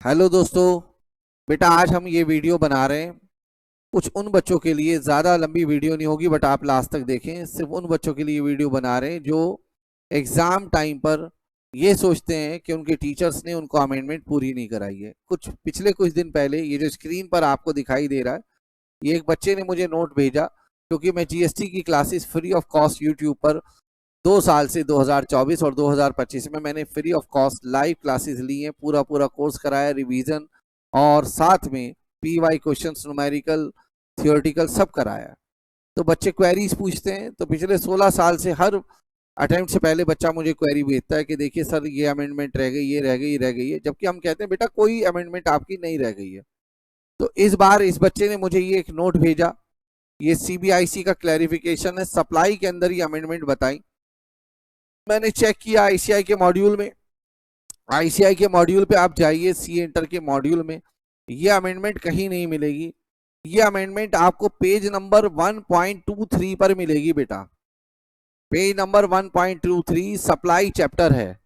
Hello दोस्तों। बेटा आज हम ये वीडियो बना रहे हैं कुछ उन बच्चों के लिए, ज़्यादा लंबी वीडियो नहीं होगी बट आप लास्ट तक देखें। सिर्फ उन बच्चों के लिए वीडियो बना रहे हैं जो एग्ज़ाम टाइम पर ये सोचते हैं कि उनके टीचर्स ने उनको अमेंडमेंट पूरी नहीं कराई है। कुछ दिन पहले ये जो स्क्रीन पर आपको दिखाई दे रहा है, ये एक बच्चे ने मुझे नोट भेजा, क्योंकि मैं जीएसटी की classes free of cost YouTube पर 2 साल से 2024 और 2025 में मैंने free of cost live classes ली हैं। पूरा कोर्स कराया, रिवीजन और साथ में पीवाई क्वेश्चंस, न्यूमेरिकल, थियोरेटिकल सब कराया। तो बच्चे क्वेरीज पूछते हैं, तो पिछले 16 साल से हर अटेम्प्ट से पहले बच्चा मुझे क्वेरी भेजता है कि देखिए सर ये अमेंडमेंट रह गई, ये रह गई, ये रह गई है। जबकि हम कहते हैं बेटा कोई अमेंडमेंट आपकी नहीं रह गई है। तो इस बार इस बच्चे ने मुझे ये एक नोट भेजा, ये सीबीआईसी का क्लैरिफिकेशन है, सप्लाई के अंदर ये अमेंडमेंट बताई। मैंने चेक किया आईसीआई के मॉड्यूल में, आईसीआई के मॉड्यूल पे आप जाइए, सी इंटर के मॉड्यूल में ये अमेंडमेंट कहीं नहीं मिलेगी। ये अमेंडमेंट आपको पेज नंबर 1.23 पर मिलेगी बेटा। पेज नंबर 1.23 सप्लाई चैप्टर है,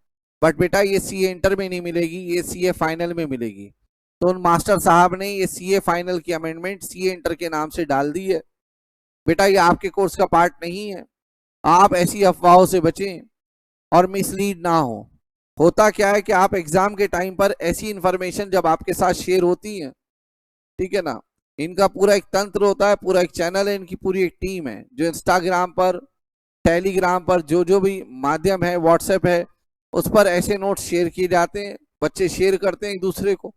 बट बेटा ये सी इंटर में नहीं मिलेगी, ये सीए फाइनल में मिलेगी। तो उन मास्टर साहब ने ये सीए फाइनल की अमेंडमेंट सीए इंटर के नाम से डाल दी है। बेटा ये आपके कोर्स का पार्ट नहीं है। आप ऐसी अफवाहों से बचें और मिसलीड ना हो। होता क्या है कि आप एग्जाम के टाइम पर ऐसी इंफॉर्मेशन जब आपके साथ शेयर होती है, ठीक है ना, इनका पूरा एक तंत्र होता है, पूरा एक चैनल है, इनकी पूरी एक टीम है जो इंस्टाग्राम पर, टेलीग्राम पर, जो भी माध्यम है, व्हाट्सएप है, उस पर ऐसे नोट्स शेयर किए जाते हैं। बच्चे शेयर करते हैं एक दूसरे को,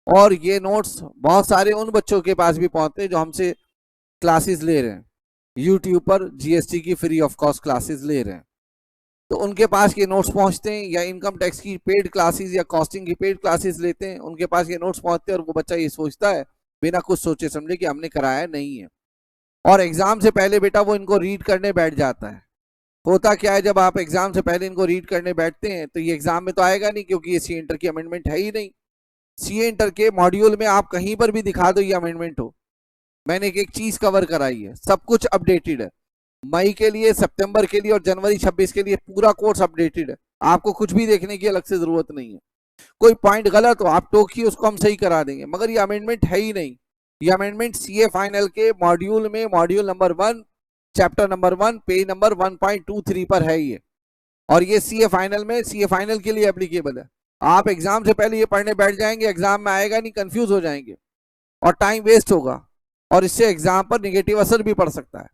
और ये नोट्स बहुत सारे उन बच्चों के पास भी पहुंचते हैं जो हमसे क्लासेस ले रहे हैं, यूट्यूब पर जीएसटी की फ्री ऑफ कॉस्ट क्लासेस ले रहे हैं। तो उनके पास ये नोट्स पहुंचते हैं, या इनकम टैक्स की पेड क्लासेस या कॉस्टिंग की पेड क्लासेस लेते हैं, उनके पास ये नोट्स पहुंचते हैं, और वो बच्चा ये सोचता है बिना कुछ सोचे समझे कि हमने कराया नहीं है, और एग्जाम से पहले बेटा वो इनको रीड करने बैठ जाता है। होता क्या है, जब आप एग्जाम से पहले इनको रीड करने बैठते हैं तो ये एग्जाम में तो आएगा नहीं, क्योंकि ये सी इंटर की अमेंडमेंट है ही नहीं। सी इंटर के मॉड्यूल में आप कहीं पर भी दिखा दो ये अमेंडमेंट हो, मैंने एक चीज कवर कराई है, सब कुछ अपडेटेड है। मई के लिए, सितंबर के लिए और जनवरी 26 के लिए पूरा कोर्स अपडेटेड है। आपको कुछ भी देखने की अलग से जरूरत नहीं है। कोई पॉइंट गलत हो आप टोकिए, उसको हम सही करा देंगे, मगर ये अमेंडमेंट है ही नहीं। ये अमेंडमेंट सीए फाइनल के मॉड्यूल में, module number 1, chapter number 1, page number 1.23 पर है ये। और ये सीए फाइनल में, सीए फाइनल के लिए एप्लीकेबल है। आप एग्जाम से पहले ये पढ़ने बैठ जाएंगे, एग्जाम में आएगा नहीं, कंफ्यूज हो जाएंगे और टाइम वेस्ट होगा, और इससे एग्जाम पर निगेटिव असर भी पड़ सकता है।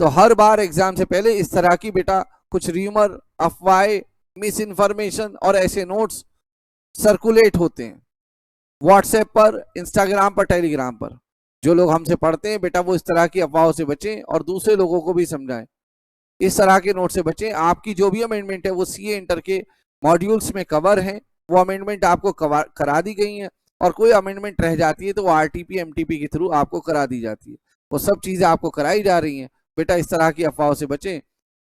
तो हर बार एग्जाम से पहले इस तरह की बेटा कुछ र्यूमर, अफवाहें, मिस इन्फॉर्मेशन और ऐसे नोट्स सर्कुलेट होते हैं व्हाट्सएप पर, इंस्टाग्राम पर, टेलीग्राम पर। जो लोग हमसे पढ़ते हैं बेटा वो इस तरह की अफवाहों से बचें और दूसरे लोगों को भी समझाएं, इस तरह के नोट से बचें। आपकी जो भी अमेंडमेंट है वो सीए इंटर के मॉड्यूल्स में कवर है, वो अमेंडमेंट आपको करा दी गई है, और कोई अमेंडमेंट रह जाती है तो वो आरटीपी एमटीपी के थ्रू आपको करा दी जाती है। वो सब चीजें आपको कराई जा रही हैं। बेटा इस तरह की अफवाहों से बचें।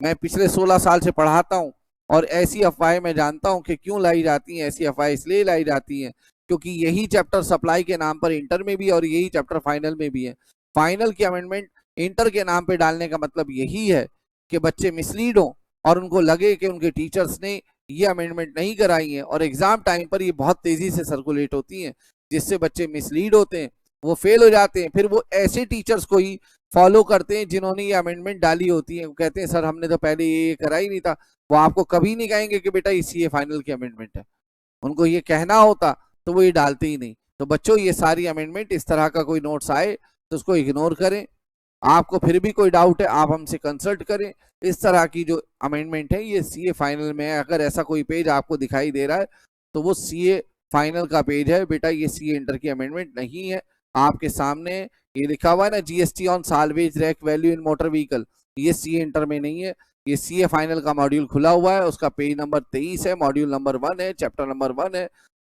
मैं पिछले 16 साल से पढ़ाता हूँ, और ऐसी अफवाहें मैं जानता हूँ कि क्यों लाई जाती हैं। ऐसी अफवाहें इसलिए लाई जाती हैं क्योंकि यही चैप्टर सप्लाई के नाम पर इंटर में भी, और यही चैप्टर फाइनल में भी है। फाइनल की अमेंडमेंट इंटर के नाम पे डालने का मतलब यही है कि बच्चे मिसलीड हो और उनको लगे कि उनके टीचर्स ने ये अमेंडमेंट नहीं कराई है, और एग्जाम टाइम पर ये बहुत तेजी से सर्कुलेट होती हैं, जिससे बच्चे मिसलीड होते हैं, वो फेल हो जाते हैं। फिर वो ऐसे टीचर्स को ही फॉलो करते हैं जिन्होंने ये अमेंडमेंट डाली होती है। वो कहते हैं सर हमने तो पहले ये करा ही नहीं था। वो आपको कभी नहीं कहेंगे कि बेटा ये फाइनल की अमेंडमेंट है। उनको ये कहना होता तो वो ये डालते ही नहीं। तो बच्चों ये सारी अमेंडमेंट, इस तरह का कोई नोट्स आए तो उसको इग्नोर करें। आपको फिर भी कोई डाउट है आप हमसे कंसल्ट करें। इस तरह की जो अमेंडमेंट है ये सीए फाइनल में है। अगर ऐसा कोई पेज आपको दिखाई दे रहा है तो वो सीए फाइनल का पेज है बेटा, ये सीए इंटर की अमेंडमेंट नहीं है। आपके सामने ये लिखा हुआ है ना, GST on salvage rack value in motor vehicle, ये सीए इंटर में नहीं है। ये सीए फाइनल का मॉड्यूल खुला हुआ है, उसका पेज नंबर 23 है, मॉड्यूल नंबर 1 है, चैप्टर नंबर 1 है,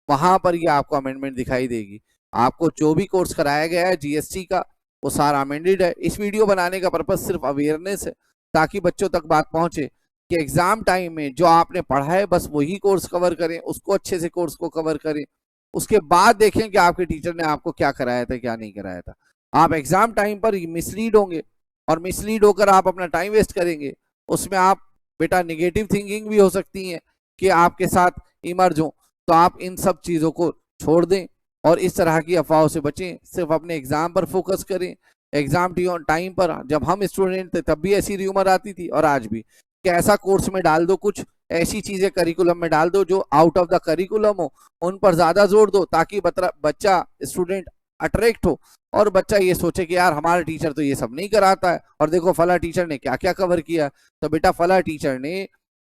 वहां पर ये आपको अमेंडमेंट दिखाई देगी। आपको जो भी कोर्स कराया गया है जीएसटी का वो सारा अमेंडेड है। इस वीडियो बनाने का पर्पज सिर्फ अवेयरनेस है, ताकि बच्चों तक बात पहुंचे कि एग्जाम टाइम में जो आपने पढ़ा है बस वही कोर्स कवर करें, उसको अच्छे से कोर्स को कवर करें, उसके बाद देखें कि आपके टीचर ने आपको क्या कराया था, क्या नहीं कराया था। आप एग्जाम टाइम पर मिसलीड होंगे, और मिसलीड होकर आप अपना टाइम वेस्ट करेंगे। उसमें आप बेटा निगेटिव थिंकिंग भी हो सकती है कि आपके साथ इमर्ज हो। तो आप इन सब चीजों को छोड़ दें और इस तरह की अफवाहों से बचें, सिर्फ अपने एग्जाम पर फोकस करें। एग्जाम टाइम पर जब हम स्टूडेंट थे तब भी ऐसी र्यूमर आती थी और आज भी कि ऐसा कोर्स में डाल दो, कुछ ऐसी चीजें करिकुलम में डाल दो जो आउट ऑफ द करिकुलम हो, उन पर ज्यादा जोर दो ताकि बच्चा स्टूडेंट अट्रैक्ट हो और बच्चा ये सोचे कि यार हमारा टीचर तो ये सब नहीं कराता है और देखो फला टीचर ने क्या क्या कवर किया। तो बेटा फला टीचर ने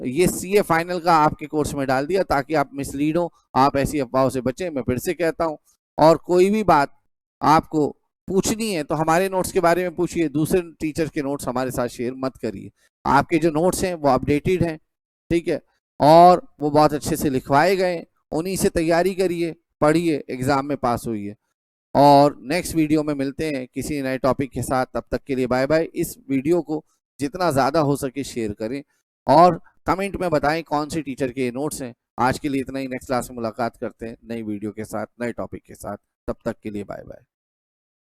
ये सीए फाइनल का आपके कोर्स में डाल दिया ताकि आप मिसलीड हो। आप ऐसी अफवाहों से बचें, मैं फिर से कहता हूं। और कोई भी बात आपको पूछनी है तो हमारे नोट्स के बारे में पूछिए, दूसरे टीचर के नोट्स हमारे साथ शेयर मत करिए। आपके जो नोट्स हैं वो अपडेटेड हैं, ठीक है, और वो बहुत अच्छे से लिखवाए गए, उन्हीं से तैयारी करिए, पढ़िए, एग्जाम में पास होइए। और नेक्स्ट वीडियो में मिलते हैं किसी नए टॉपिक के साथ। तब तक के लिए बाय बाय। इस वीडियो को जितना ज़्यादा हो सके शेयर करें और कमेंट में बताएं कौन से टीचर के नोट्स हैं। आज के लिए इतना ही, नेक्स्ट क्लास में मुलाकात करते हैं नई वीडियो के साथ, नए टॉपिक के साथ। तब तक के लिए बाय बाय।